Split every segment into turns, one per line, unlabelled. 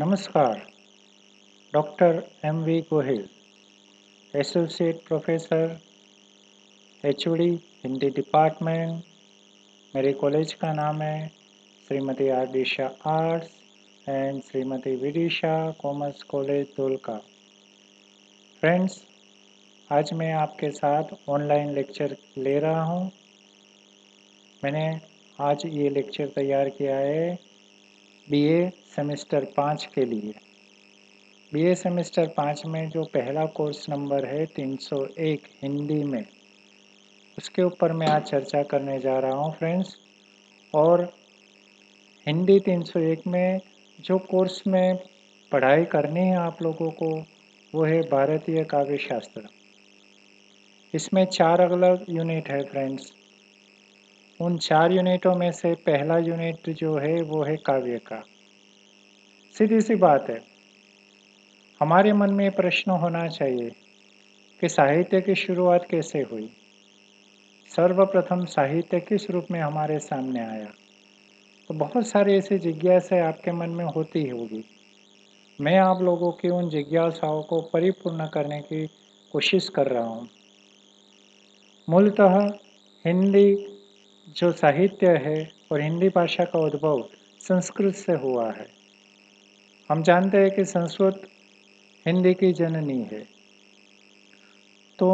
नमस्कार, doctor M V Gohil, associate professor, HOD, Hindi department. मेरे college का नाम है Shrimati Adisha arts and Shrimati Vidisha commerce college Dholka. Friends, आज मैं आपके साथ ऑनलाइन लेक्चर ले रहा हूँ। मैंने आज ये लेक्चर तैयार किया है बीए सेमेस्टर 5 के लिए। बीए सेमेस्टर 5 में जो पहला कोर्स नंबर है 301 हिंदी में, उसके ऊपर मैं आज चर्चा करने जा रहा हूँ फ्रेंड्स। और हिंदी 301 में जो कोर्स में पढ़ाई करनी है आप लोगों को, वो है भारतीय काव्य शास्त्र। इसमें 4 अलग यूनिट है फ्रेंड्स। उन 4 यूनिटों में से पहला यूनिट जो है वो है काव्य का। सीधी सी बात है, हमारे मन में प्रश्न होना चाहिए कि साहित्य की शुरुआत कैसे हुई। सर्वप्रथम साहित्य किस रूप में हमारे सामने आया। तो बहुत सारी ऐसी जिज्ञासाएं आपके मन में होती होगी। मैं आप लोगों की उन जिज्ञासाओं को परिपूर्ण करने की कोशिश कर रहा हूँ। मूलतः हिंदी जो साहित्य है और हिंदी भाषा का उद्भव संस्कृत से हुआ है। हम जानते हैं कि संस्कृत हिंदी की जननी है। तो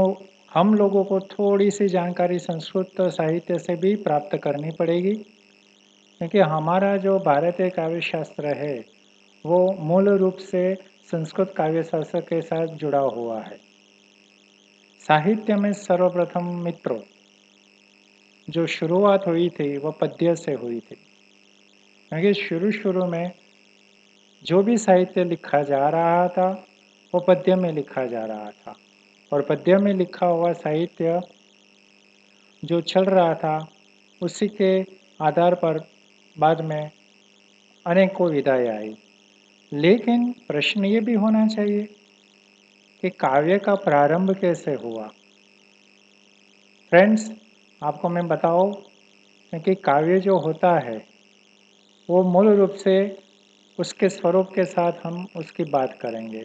हम लोगों को थोड़ी सी जानकारी संस्कृत साहित्य से भी प्राप्त करनी पड़ेगी, क्योंकि हमारा जो भारतीय काव्य शास्त्र है वो मूल रूप से संस्कृत काव्य शास्त्र के साथ जुड़ा हुआ है। साहित्य में सर्वप्रथम मित्रों जो शुरुआत हुई थी वह पद्य से हुई थी, क्योंकि शुरू में जो भी साहित्य लिखा जा रहा था वो पद्य में लिखा जा रहा था। और पद्य में लिखा हुआ साहित्य जो चल रहा था उसी के आधार पर बाद में अनेकों विधाएं आई। लेकिन प्रश्न ये भी होना चाहिए कि काव्य का प्रारंभ कैसे हुआ। फ्रेंड्स, आपको मैं बताऊं कि काव्य जो होता है वो मूल रूप से उसके स्वरूप के साथ हम उसकी बात करेंगे।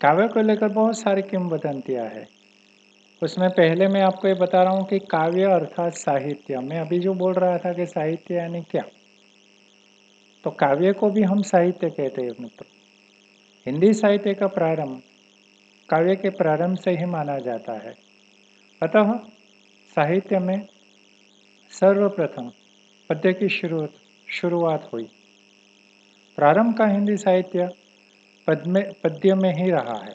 काव्य को लेकर बहुत सारी किंवदंतियां हैं। उसमें पहले मैं आपको ये बता रहा हूँ कि काव्य अर्थात साहित्य। मैं अभी जो बोल रहा था कि साहित्य यानी क्या, तो काव्य को भी हम साहित्य कहते हैं मित्रों। हिंदी साहित्य का प्रारंभ काव्य के प्रारंभ से ही माना जाता है। अतः साहित्य में सर्वप्रथम पद्य की शुरुआत हुई। प्रारंभ का हिंदी साहित्य पद्य में ही रहा है।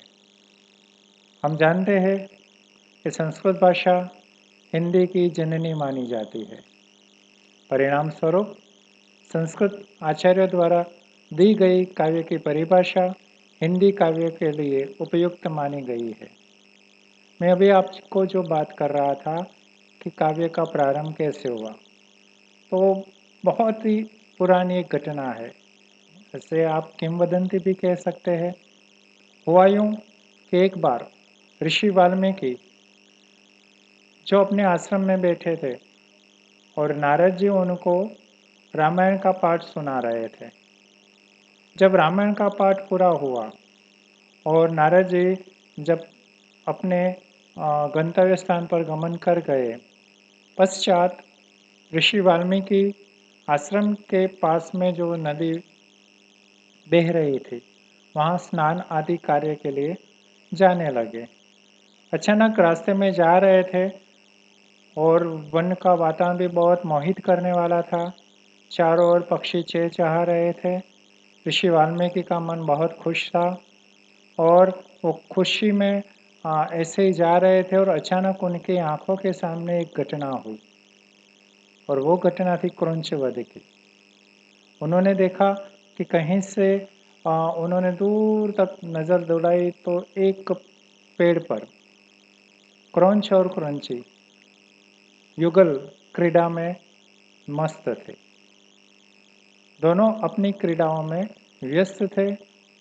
हम जानते हैं कि संस्कृत भाषा हिंदी की जननी मानी जाती है। परिणाम स्वरूप संस्कृत आचार्य द्वारा दी गई काव्य की परिभाषा हिंदी काव्य के लिए उपयुक्त मानी गई है। मैं अभी आपको जो बात कर रहा था कि काव्य का प्रारंभ कैसे हुआ, तो बहुत ही पुरानी एक घटना है। इसे आप किंवदंती भी कह सकते हैं। हुआ यूं कि एक बार ऋषि वाल्मीकि जो अपने आश्रम में बैठे थे और नारद जी उनको रामायण का पाठ सुना रहे थे। जब रामायण का पाठ पूरा हुआ और नारद जी जब अपने गंतव्य स्थान पर गमन कर गए, पश्चात ऋषि वाल्मीकि आश्रम के पास में जो नदी बह रही थी वहाँ स्नान आदि कार्य के लिए जाने लगे। अचानक रास्ते में जा रहे थे और वन का वातावरण भी बहुत मोहित करने वाला था। चारों ओर पक्षी चहचहा रहे थे। ऋषि वाल्मीकि का मन बहुत खुश था और वो खुशी में ऐसे ही जा रहे थे और अचानक उनकी आंखों के सामने एक घटना हुई और वो घटना थी क्रौंच वध की। उन्होंने देखा कि कहीं से उन्होंने दूर तक नज़र दौड़ाई तो एक पेड़ पर क्रौंच और क्रौंची युगल क्रीड़ा में मस्त थे। दोनों अपनी क्रीड़ाओं में व्यस्त थे।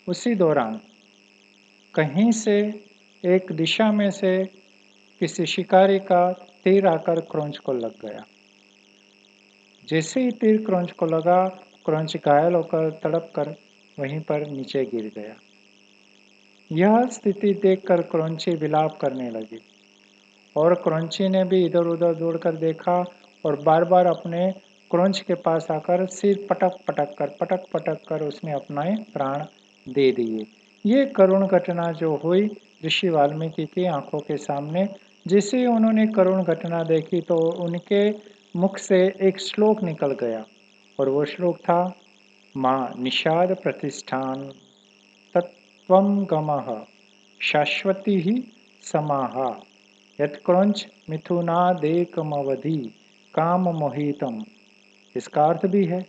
उसी दौरान कहीं से एक दिशा में से किसी शिकारी का तीर आकर क्रौंच को लग गया। जैसे ही तीर क्रौंच को लगा, क्रौंच घायल होकर तड़प कर वहीं पर नीचे गिर गया। यह स्थिति देखकर क्रौंची विलाप करने लगी और क्रौंची ने भी इधर-उधर दौड़कर देखा और बार-बार अपने क्रौंच के पास आकर सिर पटक-पटक कर उसने अपने प्राण दे दिए। ये करुण घटना जो हुई ऋषि वाल्मीकि की आँखों के सामने, जैसे ही उन्होंने करुण घटना देखी तो उनके मुख से एक श्लोक निकल गया और वो श्लोक था, माँ निषाद प्रतिष्ठान तत्त्वंगमः शाश्वतीः समाहा यत्क्रौंच मिथुनादेकमवधि काम मोहितम। इसका अर्थ भी है,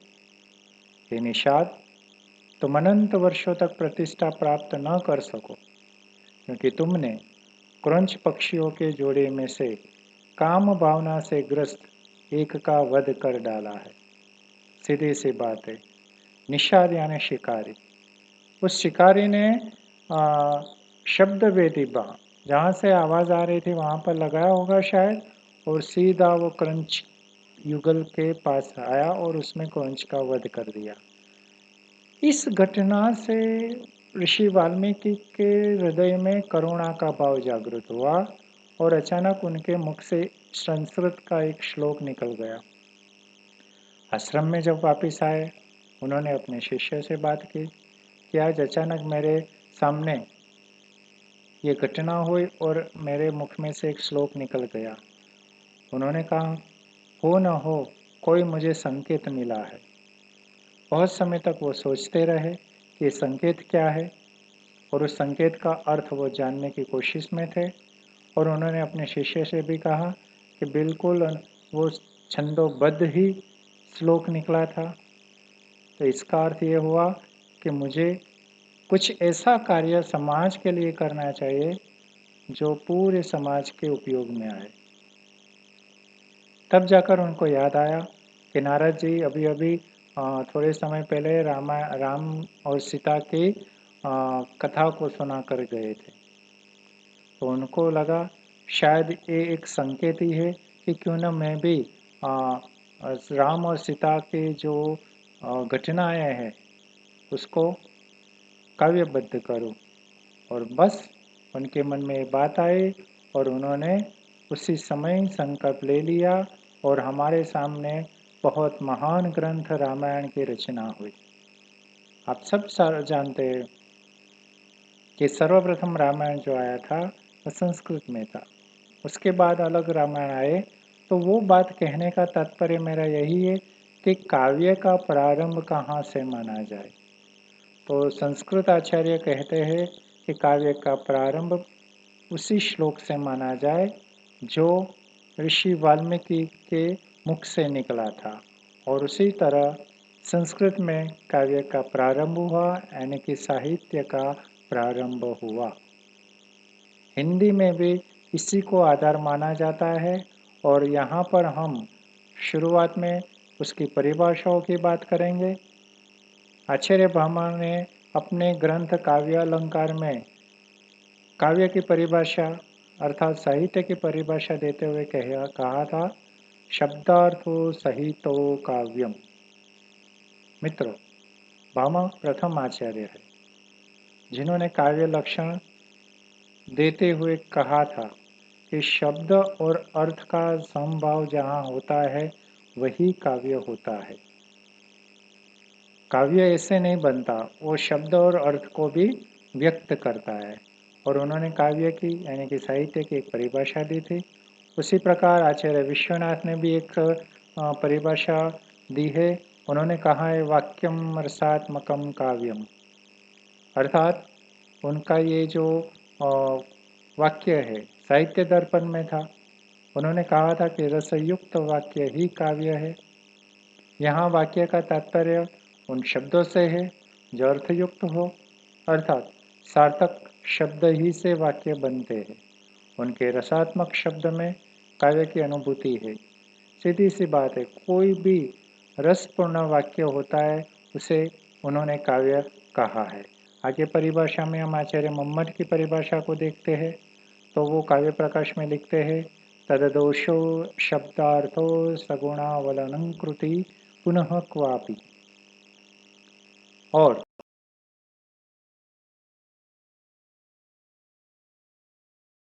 हे निषाद, तुम अनंत वर्षों तक प्रतिष्ठा प्राप्त न कर सको क्योंकि तुमने क्रौंच पक्षियों के जोड़े में से काम भावना से ग्रस्त एक का वध कर डाला है। सीधी सी बात है। निषाद यानी शिकारी। उस शिकारी ने शब्द वेदी बाण जहाँ से आवाज आ रही थी वहां पर लगाया होगा शायद, और सीधा वो क्रंच युगल के पास आया और उसमें क्रंच का वध कर दिया। इस घटना से ऋषि वाल्मीकि के हृदय में करुणा का भाव जागृत हुआ और अचानक उनके मुख से संस्कृत का एक श्लोक निकल गया। आश्रम में जब वापस आए, उन्होंने अपने शिष्य से बात की कि आज अचानक मेरे सामने ये घटना हुई और मेरे मुख में से एक श्लोक निकल गया। उन्होंने कहा, हो न हो कोई मुझे संकेत मिला है। बहुत समय तक वो सोचते रहे कि संकेत क्या है और उस संकेत का अर्थ वो जानने की कोशिश में थे और उन्होंने अपने शिष्य से भी कहा कि बिल्कुल वो छंदोबद्ध ही श्लोक निकला था। तो इसका अर्थ ये हुआ कि मुझे कुछ ऐसा कार्य समाज के लिए करना चाहिए जो पूरे समाज के उपयोग में आए। तब जाकर उनको याद आया कि नारद जी अभी-अभी थोड़े समय पहले राम और सीता की कथा को सुना कर गए थे। तो उनको लगा शायद ये एक संकेत ही है कि क्यों न मैं भी राम और सीता की जो घटनाएं हैं उसको काव्यबद्ध करूं। और बस उनके मन में ये बात आई और उन्होंने उसी समय संकल्प ले लिया और हमारे सामने बहुत महान ग्रंथ रामायण की रचना हुई। आप सब जानते हैं कि सर्वप्रथम रामायण जो आया था वह संस्कृत में था। उसके बाद अलग रामायण आए। तो वो बात कहने का तात्पर्य मेरा यही है कि काव्य का प्रारंभ कहाँ से माना जाए। तो संस्कृत आचार्य कहते हैं कि काव्य का प्रारंभ उसी श्लोक से माना जाए जो ऋषि वाल्मीकि के मुख से निकला था और उसी तरह संस्कृत में काव्य का प्रारंभ हुआ, यानी कि साहित्य का प्रारंभ हुआ। हिंदी में भी इसी को आधार माना जाता है और यहाँ पर हम शुरुआत में उसकी परिभाषाओं की बात करेंगे। आचार्य भामा ने अपने ग्रंथ काव्य अलंकार में काव्य की परिभाषा अर्थात साहित्य की परिभाषा देते हुए कहा था, शब्दार्थो सहितो काव्यम। मित्रों, भामा प्रथम आचार्य है जिन्होंने काव्य लक्षण देते हुए कहा था कि शब्द और अर्थ का समभाव जहाँ होता है वही काव्य होता है। काव्य ऐसे नहीं बनता, वो शब्द और अर्थ को भी व्यक्त करता है। और उन्होंने काव्य की यानी कि साहित्य की एक परिभाषा दी थी। उसी प्रकार आचार्य विश्वनाथ ने भी एक परिभाषा दी है। उन्होंने कहा है वाक्यम रसात्मकम काव्यम, अर्थात उनका ये जो वाक्य है साहित्य दर्पण में था। उन्होंने कहा था कि रसयुक्त वाक्य ही काव्य है। यहाँ वाक्य का तात्पर्य उन शब्दों से है जो अर्थयुक्त हो, अर्थात सार्थक शब्द ही से वाक्य बनते हैं। उनके रसात्मक शब्द में काव्य की अनुभूति है। सीधी सी बात है, कोई भी रसपूर्ण वाक्य होता है उसे उन्होंने काव्य कहा है। आगे परिभाषा में हम आचार्य मोहम्मद की परिभाषा को देखते हैं। तो वो काव्य प्रकाश में लिखते हैं, तददोषो शब्दार्थो सगुणावलनं कृति पुनः क्वापि। और